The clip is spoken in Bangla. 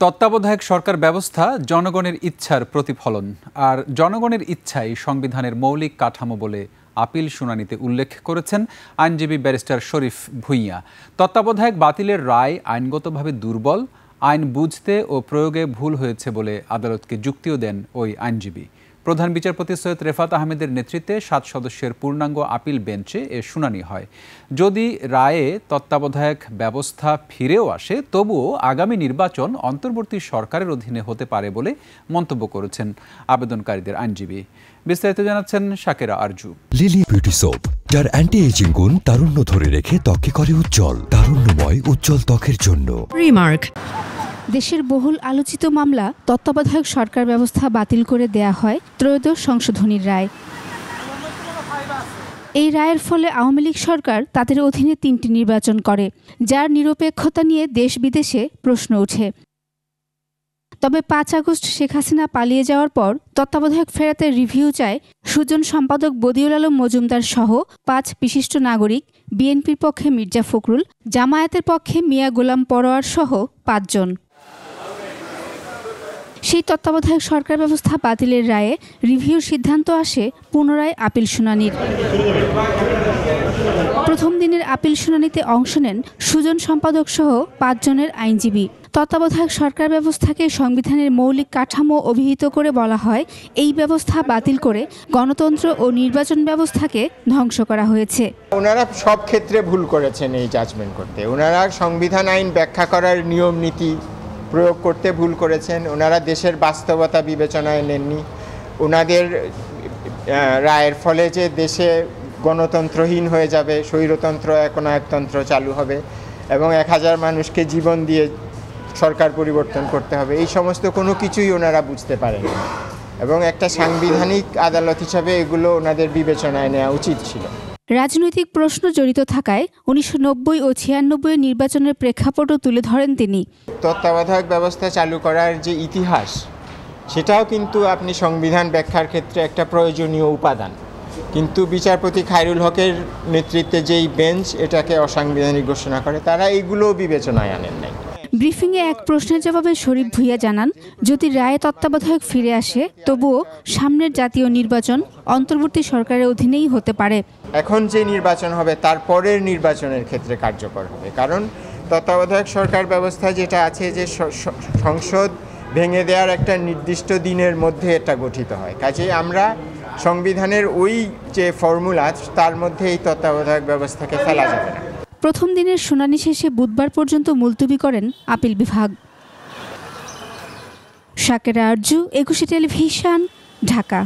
তত্ত্বাবধায়ক সরকার ব্যবস্থা জনগণের ইচ্ছার প্রতিফলন, আর জনগণের ইচ্ছাই সংবিধানের মৌলিক কাঠামো বলে আপিল শুনানিতে উল্লেখ করেছেন আইনজীবী ব্যারিস্টার শরীফ ভূঁইয়া। তত্ত্বাবধায়ক বাতিলের রায় আইনগতভাবে দুর্বল, আইন বুঝতে ও প্রয়োগে ভুল হয়েছে বলে আদালতকে যুক্তিও দেন ওই আইনজীবী। প্রধান বিচারপতি সৈয়দ রেফাত আহমেদের নেতৃত্বে 7 সদস্যের পূর্ণাঙ্গ আপিল বেঞ্চে এ শুনানি হয়। যদি রায়ে তত্ত্বাবধায়ক ব্যবস্থা ফিরেও আসে, তবুও আগামী নির্বাচন অন্তর্বর্তী সরকারের অধীনে হতে পারে বলে মন্তব্য করেছেন আবেদনকারীদের আইনজীবী। বিস্তারিত জানাচ্ছেন Shakera Arzu. Lily beauty soap, যার অ্যান্টি এজিং গুণ তারুণ্য ধরে রেখে ত্বককে করে উজ্জ্বল। তারুণ্যময় উজ্জ্বল ত্বকের জন্য রিমার্ক। দেশের বহুল আলোচিত মামলা তত্ত্বাবধায়ক সরকার ব্যবস্থা বাতিল করে দেয়া হয় ত্রয়োদশ সংশোধনীর রায়। এই রায়ের ফলে আওয়ামী লীগ সরকার তাদের অধীনে 3টি নির্বাচন করে, যার নিরপেক্ষতা নিয়ে দেশ বিদেশে প্রশ্ন ওঠে। তবে 5 আগস্ট শেখ হাসিনা পালিয়ে যাওয়ার পর তত্ত্বাবধায়ক ফেরাতে রিভিউ চায় সুজন সম্পাদক বদিউল আলম মজুমদার সহ 5 বিশিষ্ট নাগরিক, বিএনপির পক্ষে মির্জা ফখরুল, জামায়াতের পক্ষে মিয়া গোলাম পরোয়ার সহ 5 জন। সেই তত্ত্বাবধায়ক সরকার ব্যবস্থা বাতিলের রায়ে রিভিউর সিদ্ধান্ত আসে পুনরায় আপিল শুনানির। প্রথম দিনের আপিল শুনানিতে অংশ নেন সুজন সম্পাদক সহ 5 জনের আইনজীবী। তত্ত্বাবধায়ক সরকার ব্যবস্থাকে সংবিধানের মৌলিক কাঠামো অভিহিত করে বলা হয়, এই ব্যবস্থা বাতিল করে গণতন্ত্র ও নির্বাচন ব্যবস্থাকে ধ্বংস করা হয়েছে। ওনারা সব ক্ষেত্রে ভুল করেছেন এই জাজমেন্ট করতে। ওনারা সংবিধান আইন ব্যাখ্যা করার নিয়ম নীতি প্রয়োগ করতে ভুল করেছেন। ওনারা দেশের বাস্তবতা বিবেচনায় নেননি। ওনাদের রায়ের ফলে যে দেশে গণতন্ত্রহীন হয়ে যাবে, স্বৈরতন্ত্র একনায়কতন্ত্র চালু হবে এবং 1000 মানুষকে জীবন দিয়ে সরকার পরিবর্তন করতে হবে, এই সমস্ত কোনো কিছুই ওনারা বুঝতে পারেন না এবং একটা সাংবিধানিক আদালত হিসাবে এগুলো ওনাদের বিবেচনায় নেওয়া উচিত ছিল। রাজনৈতিক প্রশ্ন জড়িত থাকায় 1990 ও 96 নির্বাচনের প্রেক্ষাপটও তুলে ধরেন তিনি। তত্ত্বাবধায়ক ব্যবস্থা চালু করার যে ইতিহাস, সেটাও কিন্তু আপনি সংবিধান ব্যাখ্যার ক্ষেত্রে একটা প্রয়োজনীয় উপাদান, কিন্তু বিচারপতি খায়রুল হকের নেতৃত্বে যেই বেঞ্চ এটাকে অসাংবিধানিক ঘোষণা করে, তারা এইগুলো বিবেচনায় আনেন নাই। ব্রিফিংয়ে এক প্রশ্নের জবাবে শরীফ ভূঁইয়া জানান, যদি রায়ে তত্ত্বাবধায়ক ফিরে আসে, তবুও সামনের জাতীয় নির্বাচন অন্তর্বর্তী সরকারের অধীনেই হতে পারে। এখন যে নির্বাচন হবে তার পরের নির্বাচনের ক্ষেত্রে কার্যকর হবে, কারণ তত্ত্বাবধায়ক সরকার ব্যবস্থা যেটা আছে যে সংসদ ভেঙে দেওয়ার একটা নির্দিষ্ট দিনের মধ্যে এটা গঠিত হয়। কাজেই আমরা সংবিধানের ওই যে ফর্মুলা, তার মধ্যে এই তত্ত্বাবধায়ক ব্যবস্থাকে ফেলা যাবে না। প্রথম দিনের শুনানি শেষে বুধবার পর্যন্ত মুলতবি করেন আপিল বিভাগ। শাকেরা আরজু, 21 টেলিভিশন, ঢাকা।